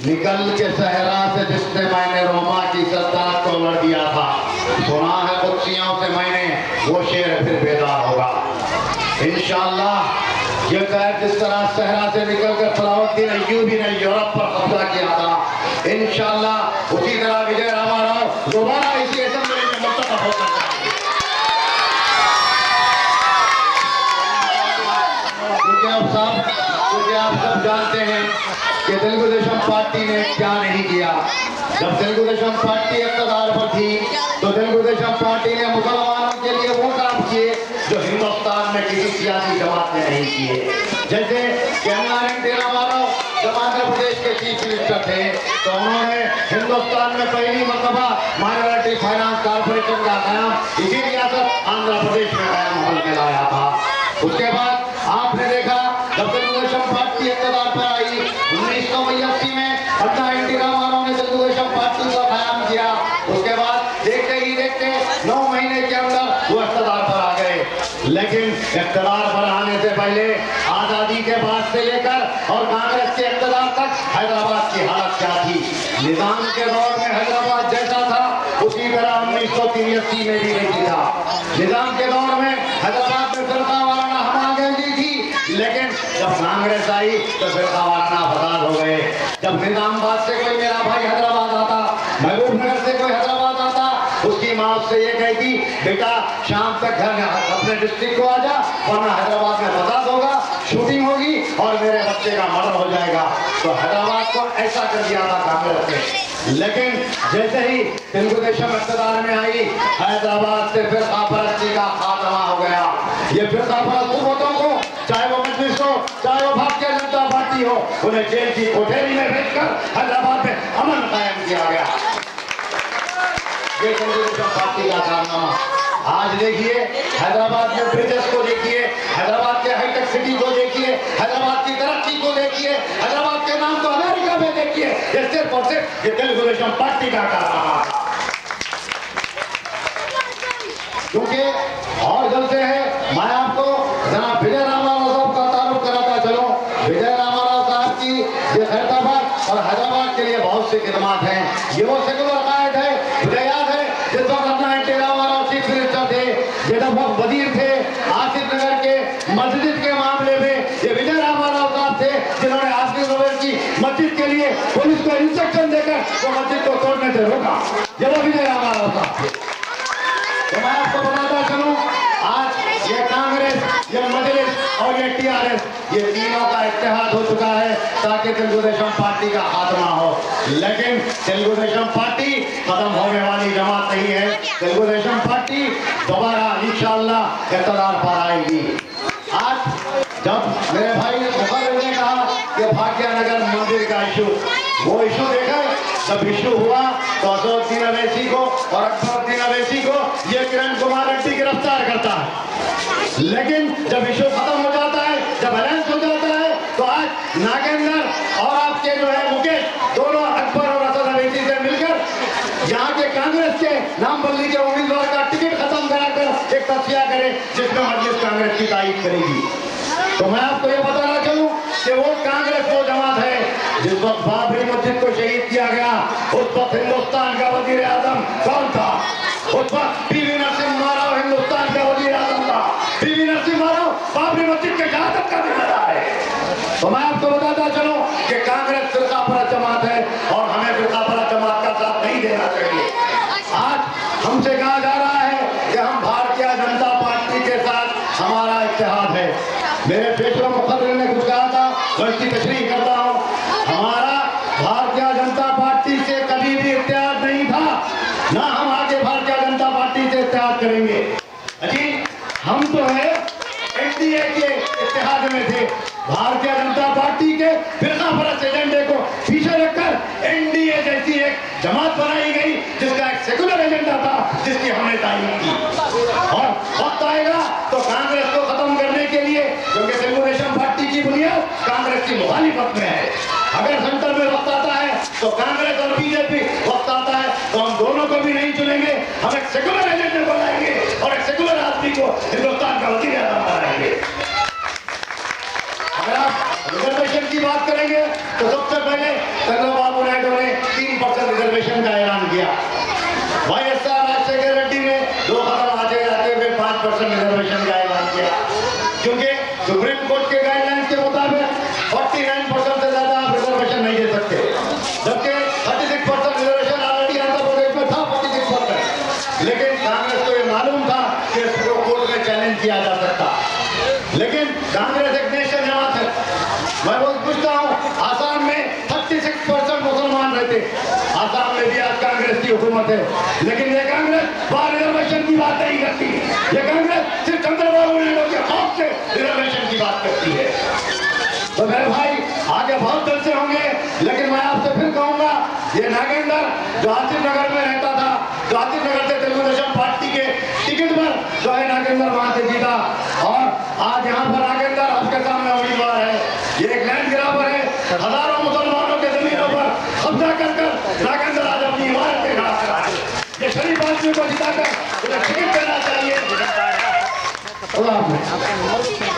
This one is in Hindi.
निकल के सहरा से जिसने मैंने रोमा की सल्तनत को लड़ दिया था, सुना है कुर्सियों से मैंने वो शेर फिर बेदार होगा इंशाअल्लाह। ये कैद जिस तरह सहरा से निकल कर सलाउद्दीन अय्यूबी ने यूरोप पर कब्जा किया था, इंशाअल्लाह उसी तरह विजय रामाराव दोबारा इसी असेंबली में मुंतखब हो सकता है। क्योंकि आप सब जानते हैं कि तेलुगु देशम पार्टी ने क्या नहीं किया। जब तेलुगु देशम पार्टी इक़्तिदार पर थी तो तेलुगु देशम पार्टी ने मुसलमानों के लिए वो काम किए जो हिंदुस्तान में किसी सियासी जमात ने नहीं किए। जैसे एन.टी. रामाराव जब आंध्र प्रदेश के चीफ मिनिस्टर थे तो उन्होंने हिंदुस्तान में पहली मरतबा माइनॉरिटी फाइनेंस कॉर्पोरेशन का कयाम इसी रियासत आंध्र प्रदेश में कयाम अमल में लाया था। उसके बाद आपने देखा जब तेलुगु देशम पार्टी इक़्तिदार पर आई 1982 में एन.टी. रामाराव ने तेलुगु देशम पार्टी का कयाम किया। उसके बाद देखते ही देखते 9 महीने के अंदर वो इक़्तिदार पर आ गए। लेकिन इक़्तिदार पर आने से पहले आजादी के बाद से लेकर और कांग्रेस के इक़्तिदार तक हैदराबाद की हालत क्या थी। निजाम के दौर में हैदराबाद जैसा था उसी तरह 1983 में भी नहीं था। निजाम के दौर में हैदराबाद में फिरका वाराना हमागंदी थी, लेकिन जब कांग्रेस आई तो फिरका वाराना फसाद हो गए। जब निजामाबाद से कोई मेरा भाई हैदराबाद आता, महबूबनगर से कोई हैदराबाद आता, उसकी माँ उससे ये कहती बेटा शाम तक घर अपने डिस्ट्रिक्ट को आ जा, वरना हैदराबाद में फसाद होगा, शूटिंग होगी और मेरे बच्चे का मर्डर हो जाएगा। तो हैदराबाद को ऐसा कर दिया था कांग्रेस ने। लेकिन जैसे ही तेलुगु देशम इक़्तिदार में आई, हैदराबाद से फिरकापरस्ती का खात्मा हो गया। ये फिरकापरस्त हुकूमतों को, चाहे वो मजलिस हो, चाहे वो भारतीय जनता पार्टी हो, उन्हें जेल की कोठरी में भेजकर हैदराबाद में अमन कायम किया गया। ये तेलुगु देशम पार्टी का कारनामा। आज देखिए हैदराबाद में ब्रिजेस को देखिए, हैदराबाद के हाईटेक सिटी को देखिए, हैदराबाद की तरक्की को देखिए, हैदराबाद के नाम को अमेरिका में देखिए। ये सिर्फ और सिर्फ ये तेलुगु देशम पार्टी का कारनामा। क्योंकि और जलते हैं, मैं आपको जनाब विजय रामाराव साहब का तारुफ कराता चलो। विजय रामाराव साहब की ये हैदराबाद और हैदराबाद के लिए बहुत सी खिदमत हैं। ये वो सेकुलर कायद है। मुझे याद है जिस वक्त अपना एन.टी. रामाराव चीफ मिनिस्टर थे, ये जब वक्त वजीर थे आसिफ नगर के मस्जिद के मामले में, ये विजय रामाराव साहब थे जिन्होंने आसिफ नगर की मस्जिद के लिए पुलिस को इंस्ट्रक्शन देकर वो मस्जिद को तोड़ने से रोका। ये वो विजय रामाराव साहब थे। तो मैं आपको बताता चलूं, आज ये कांग्रेस, ये मजलिस और ये टीआरएस, ये तीनों का इत्तेहाद हो चुका है ताकि तेलुगु देशम पार्टी का खात्मा हो। लेकिन तेलुगु देशम पार्टी खत्म होने वाली जमात नहीं है। तेलुगु देशम पार्टी दोबारा इंशाअल्लाह इक़्तिदार पर आएगी। आज जब मेरे भाई मुखर्जी ने कहा कि भाग्यनगर मंदिर का इशू, वो इशू देखा, जब इशू हुआ तो असदुद्दीन अवैसी को और अकबरुद्दीन अवैसी को ये किरण कुमार रेड्डी गिरफ्तार करता है। लेकिन जब इशू खत्म हो जाता है, जब अलायंस हो जाता है, तो आज नागेंद्र और आपके जो है मुकेश, दोनों अकबर और असद अवैसी से मिलकर यहाँ के कांग्रेस के नाम बदली के उम्मीदवार का टिकट खत्म कराकर एक तस्वीर करे जिसमें मजलिस कांग्रेस की तारीफ करेगी। तो मैं आपको ये बताना चाहूँ कि वो कांग्रेस वो जमात है जिस वक्त बाबरी मस्जिद को शहीद किया गया, उस वक्त हिंदुस्तान का वजीर आजम कौन था? उस वक्त पीवी नरसिम्हा राव हिंदुस्तान का वजीर आजम था। पीवी नरसिम्हा राव बाबरी मस्जिद के शहादत का जिम्मेदार है। तो मैं आपको बताता चलूं कि कांग्रेस फिरकापरस्त जमात है और हमें फिरकापरस्त जमात का साथ नहीं देना चाहिए। आज हमसे कहा जा रहा है कि हम भारतीय जनता पार्टी के साथ हमारा इत्तेहाद है। मेरे पेशवा मुखर्जी ने कुछ कहा था, मैं इसकी तशरीह करता हूँ। हमारा भारतीय जनता पार्टी से कभी भी इत्तेहाद नहीं था, ना हम आगे भारतीय जनता पार्टी से इत्तेहाद करेंगे। जी, हम तो है एनडीए के इत्तेहाद में थे। भारतीय जनता पार्टी के फिरकापरस्त एजेंडे को पीछे रखकर एनडीए जैसी एक जमात बनाई गई जिसका एक सेकुलर एजेंडा था, जिसकी हमने तारीफ की। और वक्त आएगा तो कांग्रेस को खत्म करने के लिए, क्योंकि तेलुगु देशम पार्टी की बुनियाद कांग्रेस की मुखालिफत में है। अगर सेंटर में वक्त आता है तो कांग्रेस और बीजेपी, वक्त आता है तो हम दोनों को भी नहीं चुनेंगे। हम एक सेकुलर एजेंडे बनाएंगे और एक सेकुलर आदमी को हिंदुस्तान का वजीर आजम बनाएंगे। अगर आप रिजर्वेशन की बात करेंगे पूछता हूँ, आसाम में 36% मुसलमान रहते, आसाम में भी आज कांग्रेस की हुकूमत है, लेकिन ये कांग्रेस वहाँ रिजर्वेशन की बात नहीं करती। ये कांग्रेस सिर्फ चंद्रबाबू नायडू के खौफ से रिजर्वेशन की बात करती है। तो मेरे भाई आगे बहुत जलसे होंगे, लेकिन मैं आपसे फिर कहूंगा, ये नागेंद्र जो आसिफ नगर में रहता था, जो आसिफ नगर से तेलुगुदेशम पार्टी के टिकट पर जो है नागेंद्र वहां से जीता, और आज यहाँ पर नागेंद्र आपके सामने उम्मीदवार है। ये एक लैंड ग्राबर है, हजारों मुसलमानों के जमीनों पर कब्जा कर नागेंद्र आज अपनी इमारतें खड़ा करा है। ये शरीफ आदमी को जिताकर उन्हें टिकट देना चाहिए। अल्लाह हाफ़िज़।